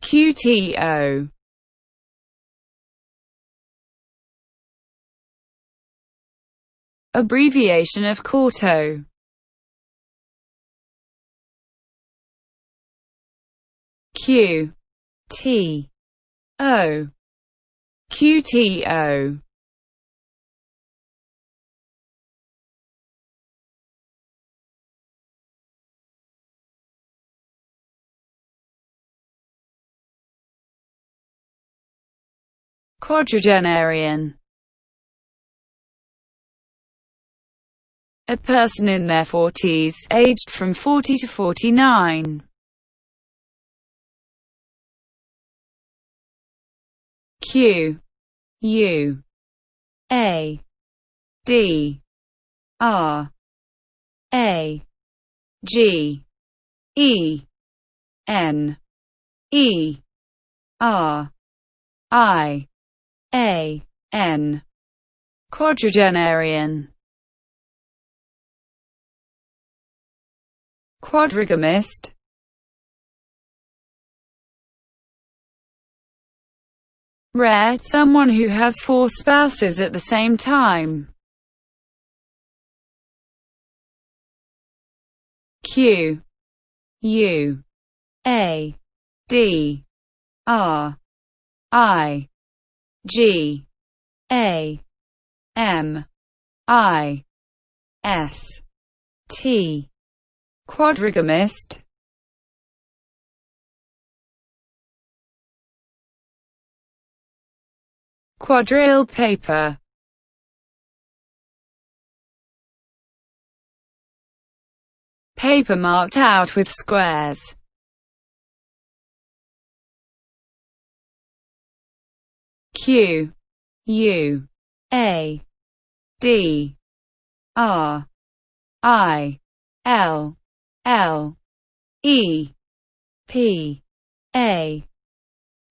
QTO. Abbreviation of quarto. Q T O. QTO. Quadragenerian. A person in their 40s, aged from 40 to 49. Q U A D R A G E N E R I A N. Quadragenerian. Quadrigamist. Rare, someone who has 4 spouses at the same time. Q U A D R I G A M I S T. Quadrigamist. Quadrille paper. Paper marked out with squares. Q U A D R I L L E P A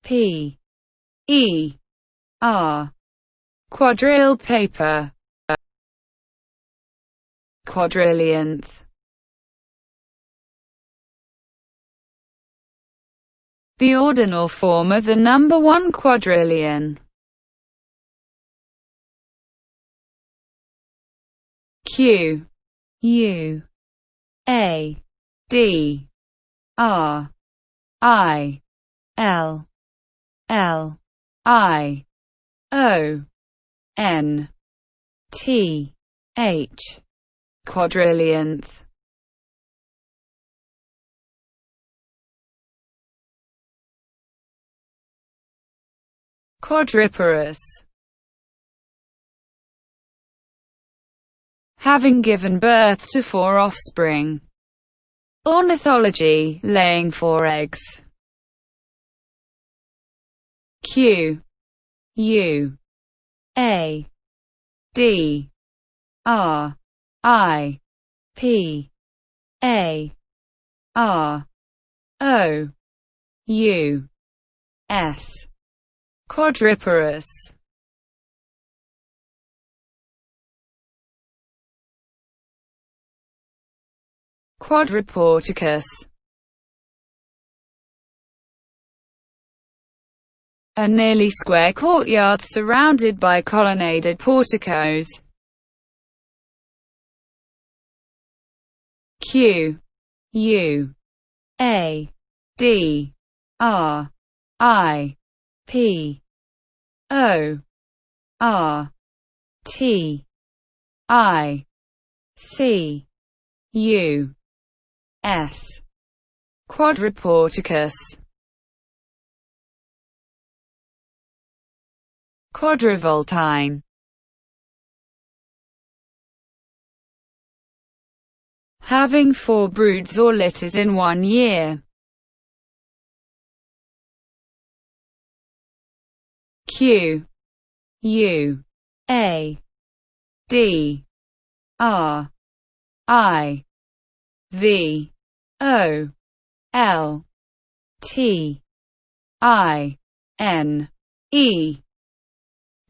P E R. Quadrille paper. Quadrillionth. The ordinal form of the number 1 quadrillion. Q U A D R I L L I O N T H. Quadrillionth. Quadriparous. Having given birth to 4 offspring. Ornithology, laying 4 eggs. Q U A D R I P A R O U S. Quadriparous. Quadriporticus. A nearly square courtyard surrounded by colonnaded porticos. Q U A D R I P O R T I C U S. Quadriporticus. Quadrivoltine. Having 4 broods or litters in 1 year. Q U A D R I V O L T I N E.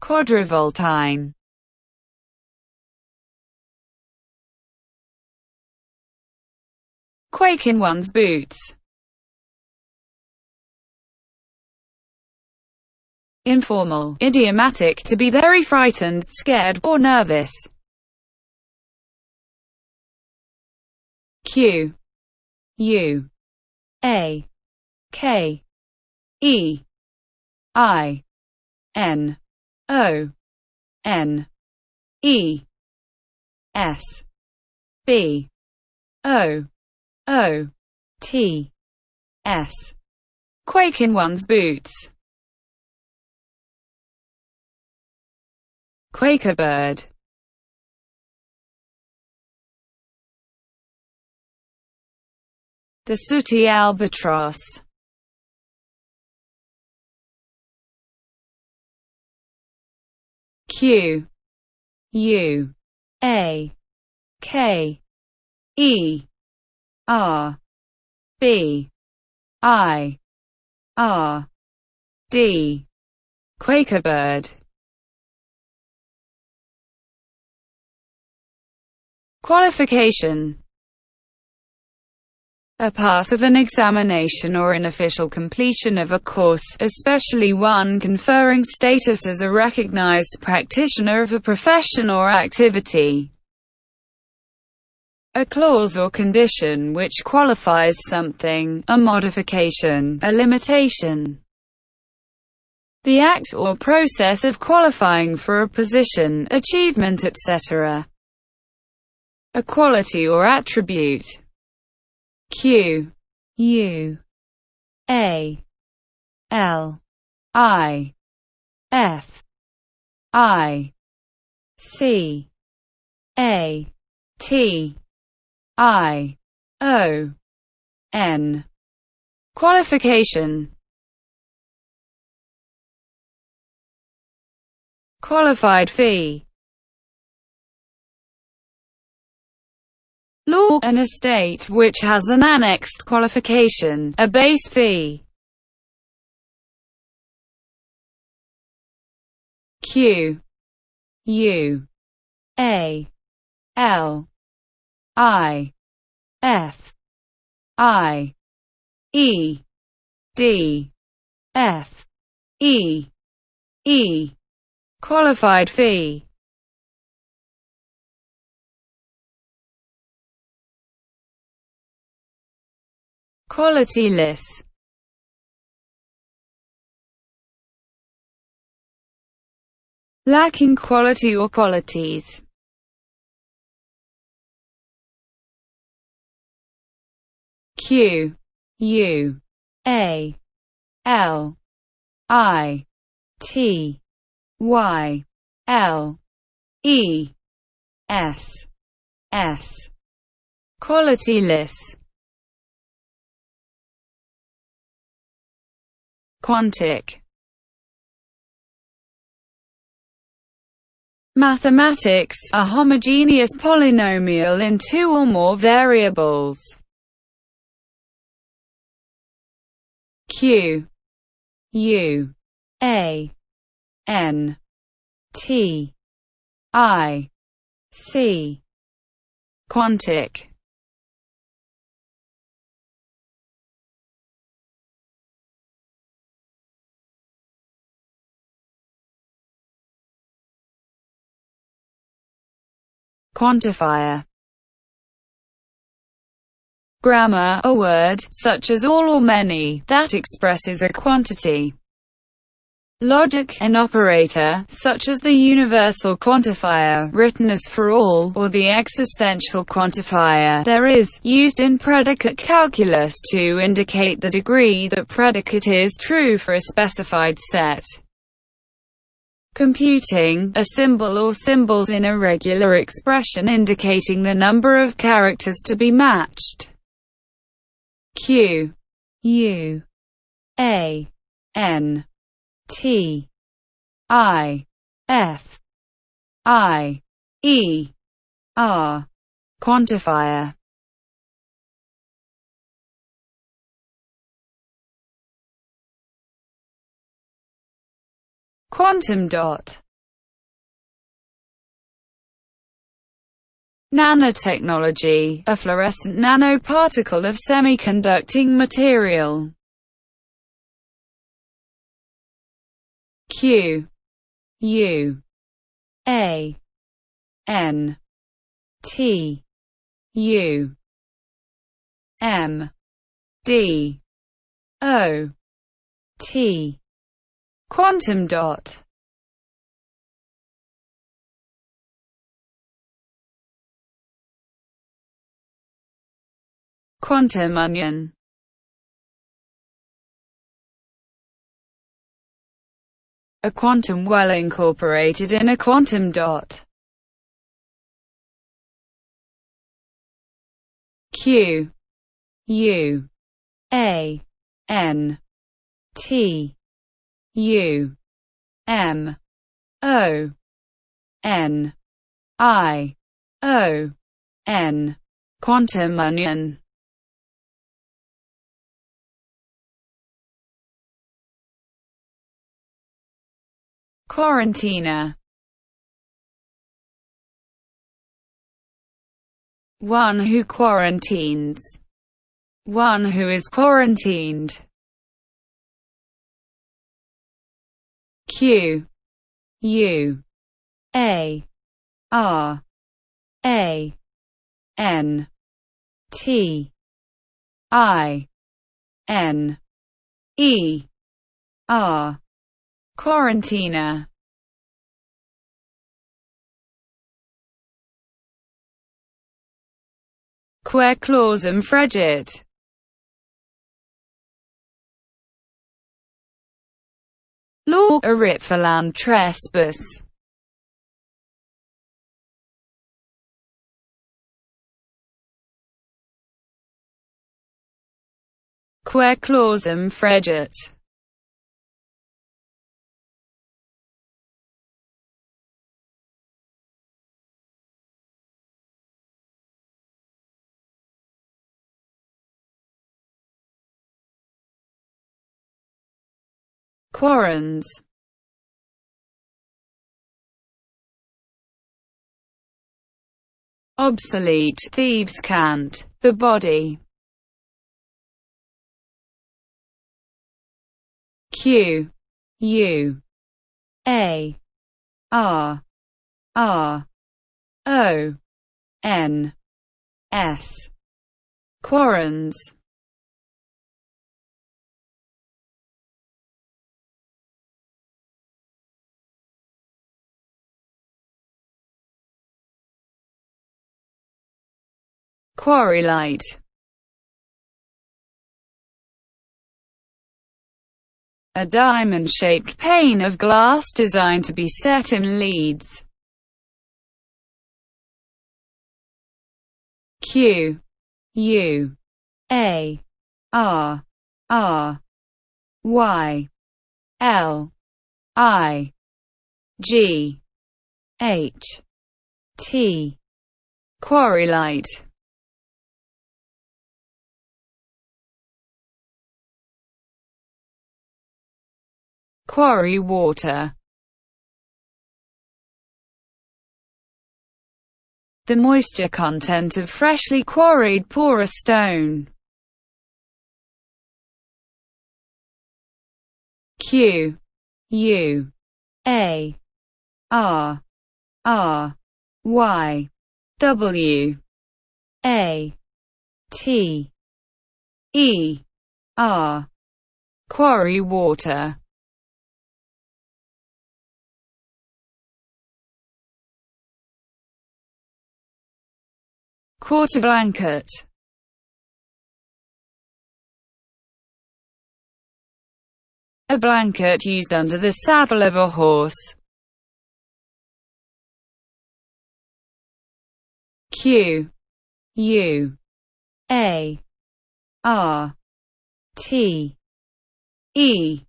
Quadrivoltine. Quake in one's boots. informal, idiomatic, to be very frightened, scared, or nervous. Q U A K E I N O N E S B O O T S. Quake in one's boots. Quakerbird. The sooty albatross. Q U A K E R B I R D. Quakerbird. Qualification. A pass of an examination or an official completion of a course, especially one conferring status as a recognized practitioner of a profession or activity. A clause or condition which qualifies something, a modification, a limitation. The act or process of qualifying for a position, achievement, etc. A quality or attribute. Q U A L I F I C A T I O N. Qualification. Qualified fee. Law, an estate which has an annexed qualification, a base fee. Q U A L I F I E D F E E. Qualified fee. Qualityless. Lacking quality or qualities. Q U A L I T Y L E S S. Qualityless. Quantic. Mathematics, a homogeneous polynomial in two or more variables. Q U A N T I C. Quantic. Quantifier. Grammar, a word, such as all or many, that expresses a quantity. Logic, an operator, such as the universal quantifier, written as for all, or the existential quantifier, there is, used in predicate calculus to indicate the degree that predicate is true for a specified set. Computing, a symbol or symbols in a regular expression indicating the number of characters to be matched. Q U A N T I F I E R. Quantifier. Quantum dot. Nanotechnology, a fluorescent nanoparticle of semiconducting material. Q U A N T U M D O T. Quantum dot. Quantum onion. A quantum well incorporated in a quantum dot. Q U A N T U M O N I O N. Quantum onion. Quarantiner. One who quarantines. One who is quarantined. Q U A R A N T I N E R. Quarantiner. Quare clausum fregit. Law, a writ for land trespass. Quare clausum fregit. Quarrons. Obsolete, thieves' cant, the body. Q U A R R O N S. Quarrons. Quarry-light. A diamond-shaped pane of glass designed to be set in leads. Q U A R R Y L I G H T. Quarry-light. Quarry water. The moisture content of freshly quarried porous stone. Q U A R R Y W A T E R. Quarry water. Quarter blanket. A blanket used under the saddle of a horse. Q U A R T E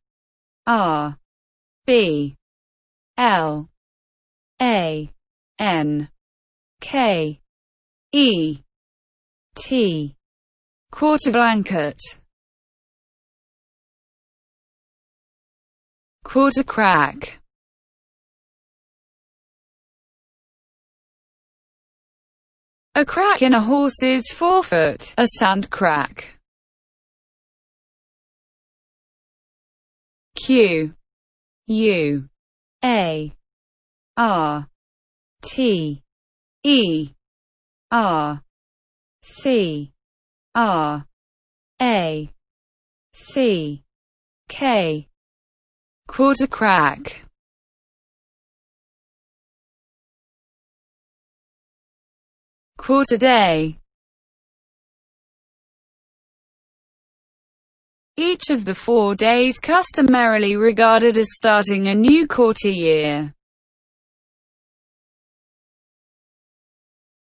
R B L A N K E T. Quarter blanket. Quarter crack. A crack in a horse's forefoot, a sand crack. Q U A R T E R C R A C K. Quarter crack. Quarter day. Each of the 4 days customarily regarded as starting a new quarter year.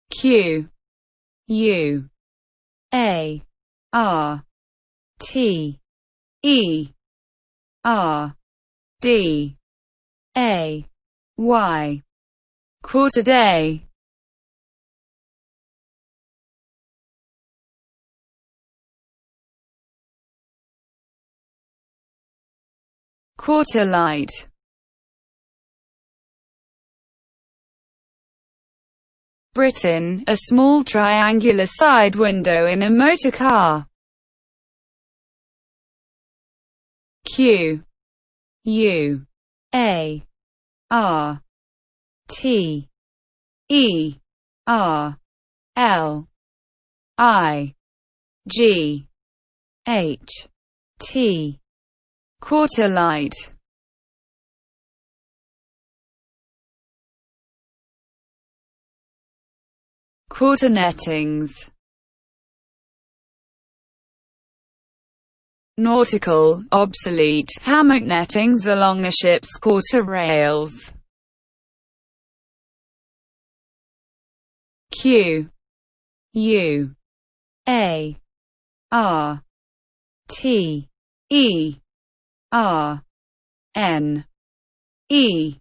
Q U A R T E R D A Y. Quarter day. Quarter light. Britain, a small triangular side window in a motor car. Q U A R T E R L I G H T. Quarter light. Quarter nettings. Nautical, obsolete, hammock nettings along a ship's quarter rails. Q U A R T E R N E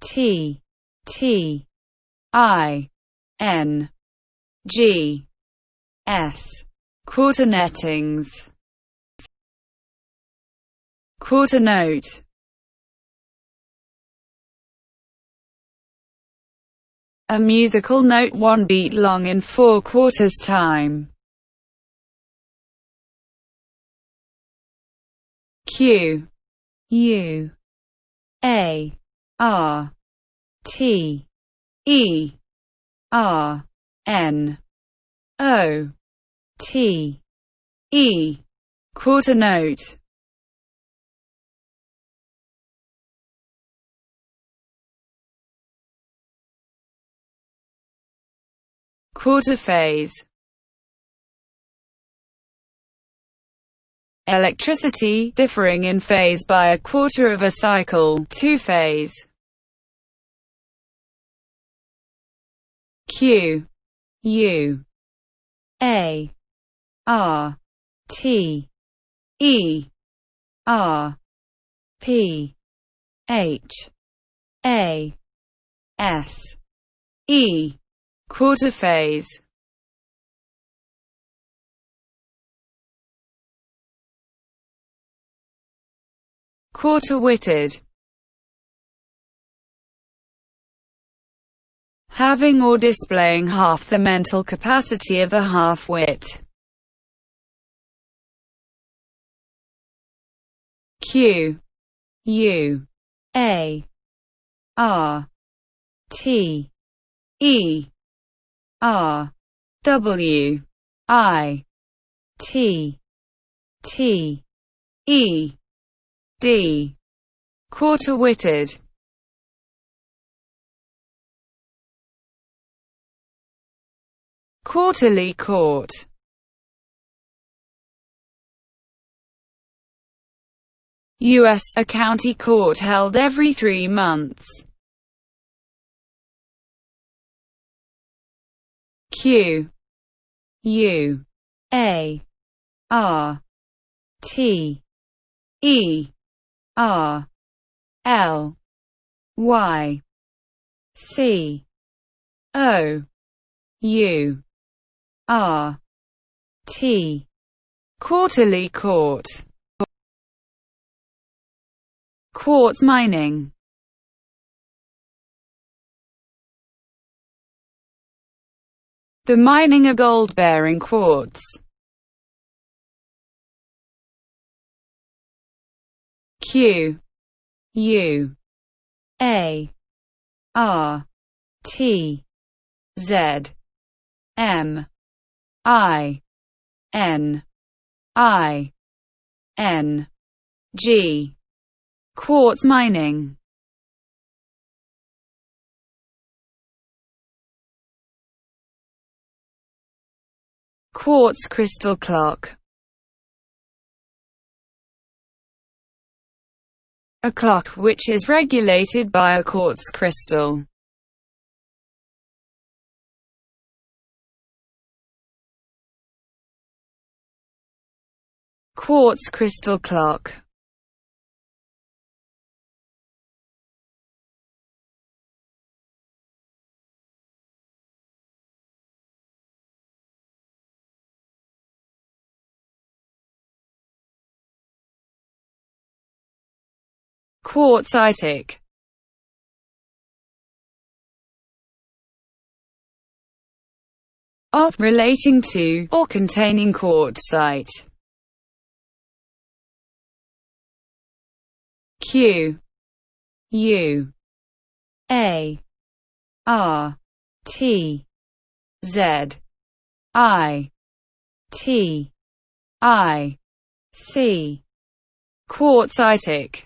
T T I N G S. Quarter nettings. Quarter note. A musical note 1 beat long in 4 quarters time. Q U A R T E R N O T E. Quarter note. Quarter phase. Electricity, differing in phase by a quarter of a cycle, 2-phase. Q U A R T E R P H A S E. Quarter phase. Quarter-witted. Having or displaying half the mental capacity of a half-wit. Q U A R T E R W I T T E D. Quarter-witted. Quarterly court. U.S. A county court held every 3 months. Q U A R T E R L Y C O U R T. Quarterly court. Quartz mining. The mining of gold-bearing quartz. Q U A R T Z M I N G. Quartz mining. Quartz crystal clock. A clock which is regulated by a quartz crystal. Quartz crystal clock. Quartzitic. Of, relating to, or containing quartzite. Q U A R T Z I T I C. Quartzitic.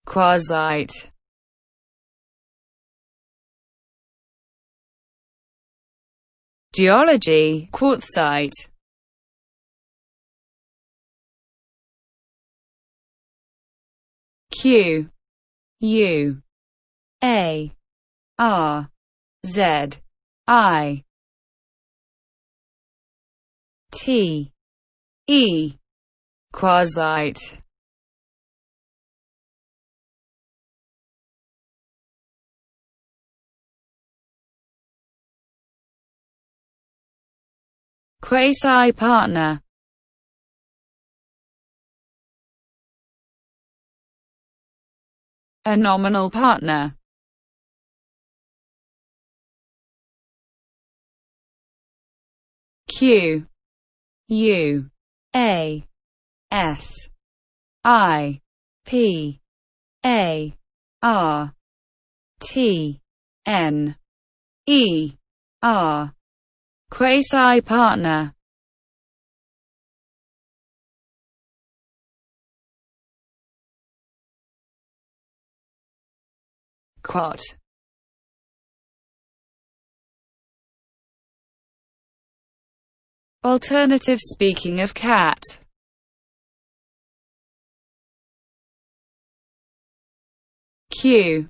Quartzite. Geology, quartzite. Q U A R Z I T E. Quartzite. Quasi-partner. A nominal partner. Q U A S I P A R T N E R. Quasi-partner. Quat. Alternative speaking of cat. Q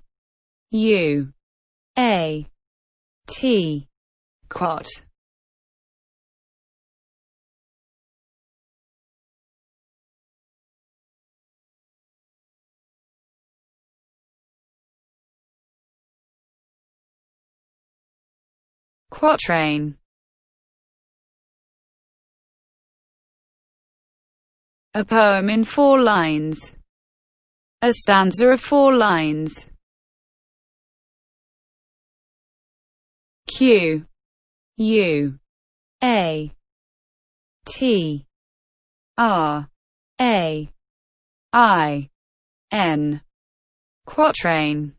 U A T. Quat. Quatrain. A poem in 4 lines. A stanza of 4 lines. Q U A T R A I N. Quatrain.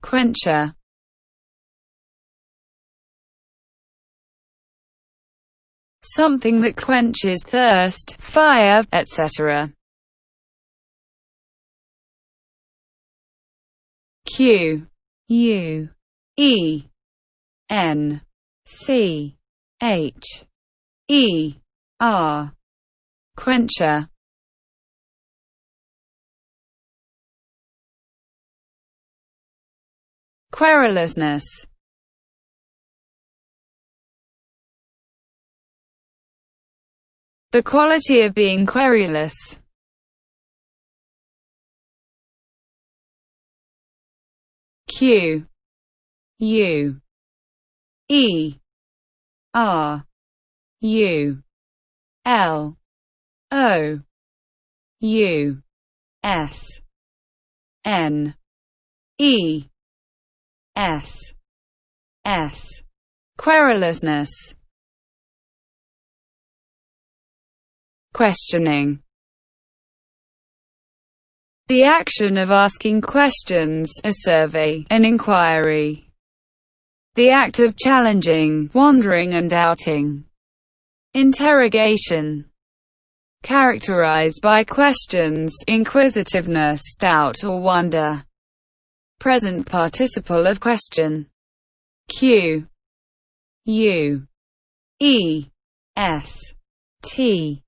Quencher. Something that quenches thirst, fire, etc. Q U E N C H E R. Quencher. Querulousness. The quality of being querulous. Q U E R U L O U S N E S S querulousness. Questioning. The action of asking questions, a survey, an inquiry. The act of challenging, wondering and doubting. Interrogation. Characterized by questions, inquisitiveness, doubt or wonder. Present participle of question. Q U E S T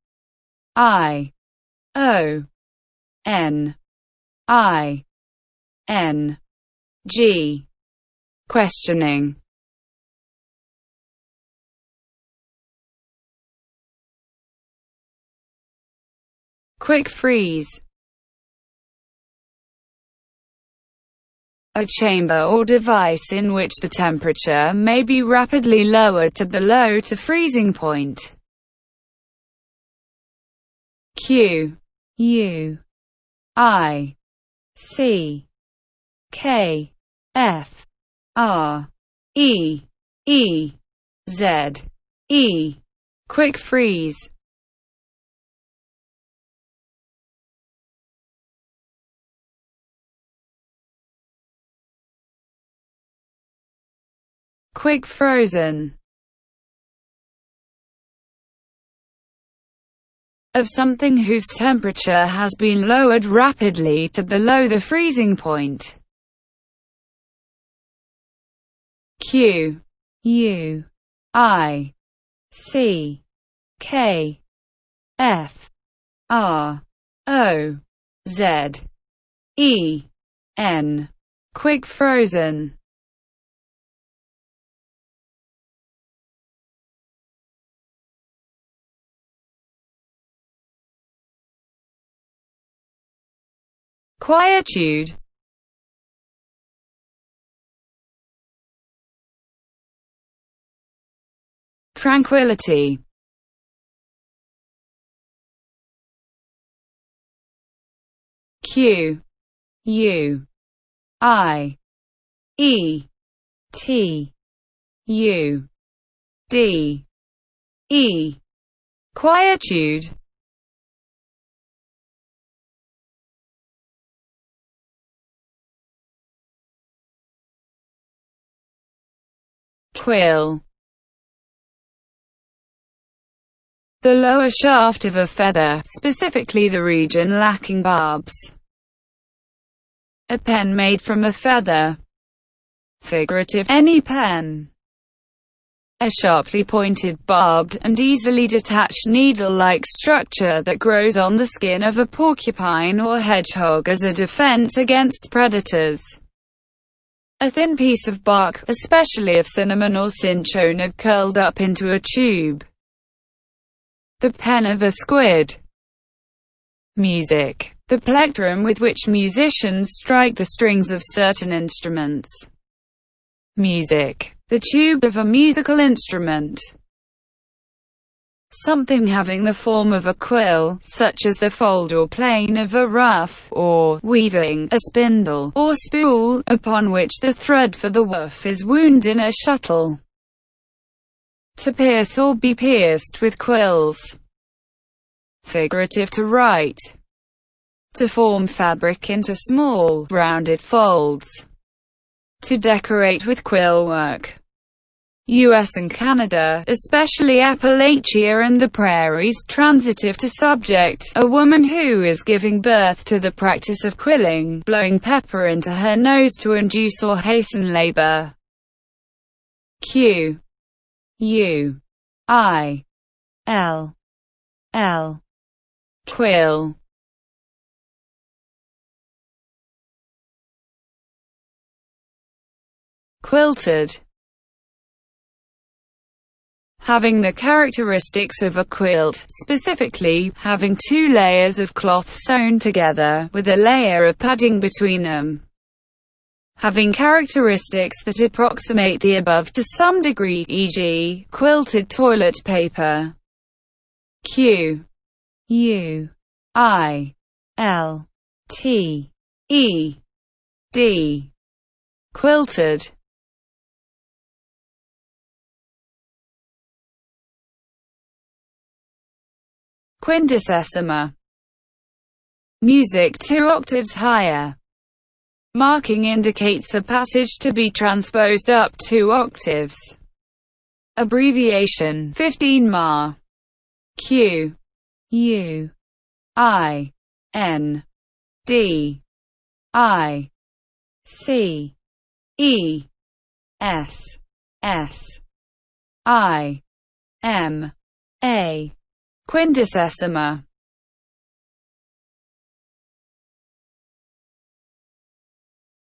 I O N I N G. Questioning. Quick freeze. A chamber or device in which the temperature may be rapidly lowered to below to freezing point. Q U I C K F R E E Z E. Quick freeze. Quick frozen. Of something whose temperature has been lowered rapidly to below the freezing point. Q U I C K F R O Z E N. Quick frozen. Quietude. Tranquility. Q U I E T U D E. Quietude. Quill. The lower shaft of a feather, specifically the region lacking barbs. A pen made from a feather. Figurative, any pen. A sharply pointed, barbed, and easily detached needle-like structure that grows on the skin of a porcupine or hedgehog as a defense against predators. A thin piece of bark, especially of cinnamon or cinchona, curled up into a tube. The pen of a squid. Music. The plectrum with which musicians strike the strings of certain instruments. Music. The tube of a musical instrument. Something having the form of a quill, such as the fold or plane of a ruff, or, weaving, a spindle, or spool, upon which the thread for the woof is wound in a shuttle. To pierce or be pierced with quills. Figurative, to write. To form fabric into small, rounded folds. To decorate with quill work. US and Canada, especially Appalachia and the prairies. Transitive, to subject, a woman who is giving birth to the practice of quilling, blowing pepper into her nose to induce or hasten labor. Q U I L L. Quill. Quilted. Having the characteristics of a quilt, specifically, having two layers of cloth sewn together, with a layer of padding between them. Having characteristics that approximate the above to some degree, e.g., quilted toilet paper. Q U I L T E D, quilted. Quintessima, music 2 octaves higher. Marking indicates a passage to be transposed up 2 octaves. Abbreviation 15 ma. Q U I N D I C E S S I M A. Quintessima.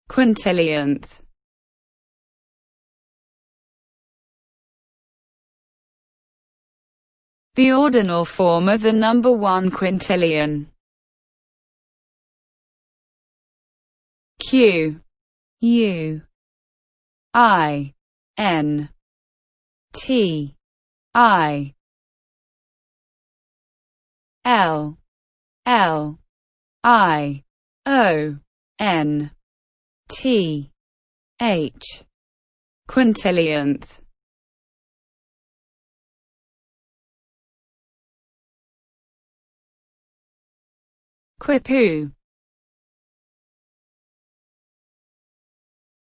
Quintillionth, the ordinal form of the number 1 quintillion. Q U I N T I L L I O N T H, quintillionth. Quipu,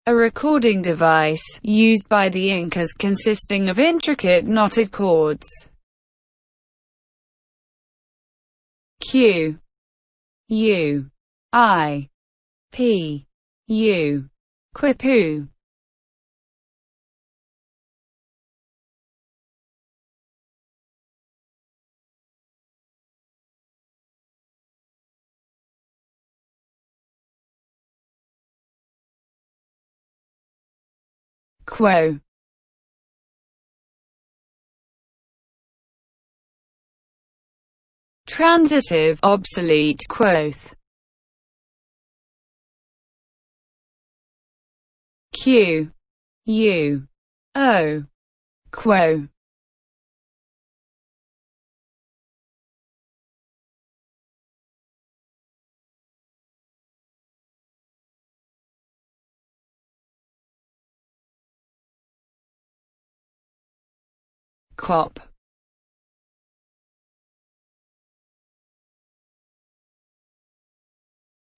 a recording device used by the Incas consisting of intricate knotted chords. Q U I P U, quipu. Quo, transitive, obsolete, quoth. Q U O, quo. Quop,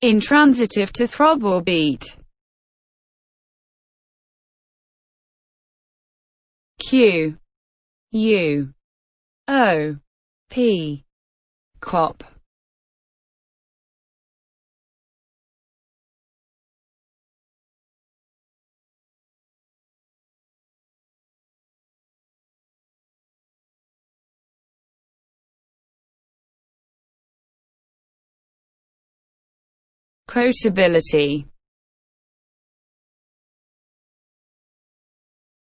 intransitive to throb or beat. Q U O P, quop. Quotability,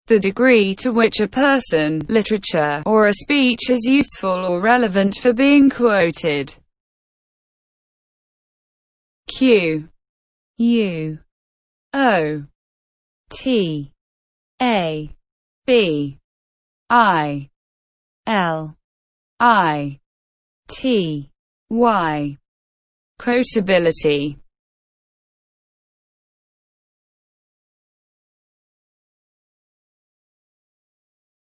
the degree to which a person, literature, or a speech is useful or relevant for being quoted. Q U O T A B I L I T Y, quotability.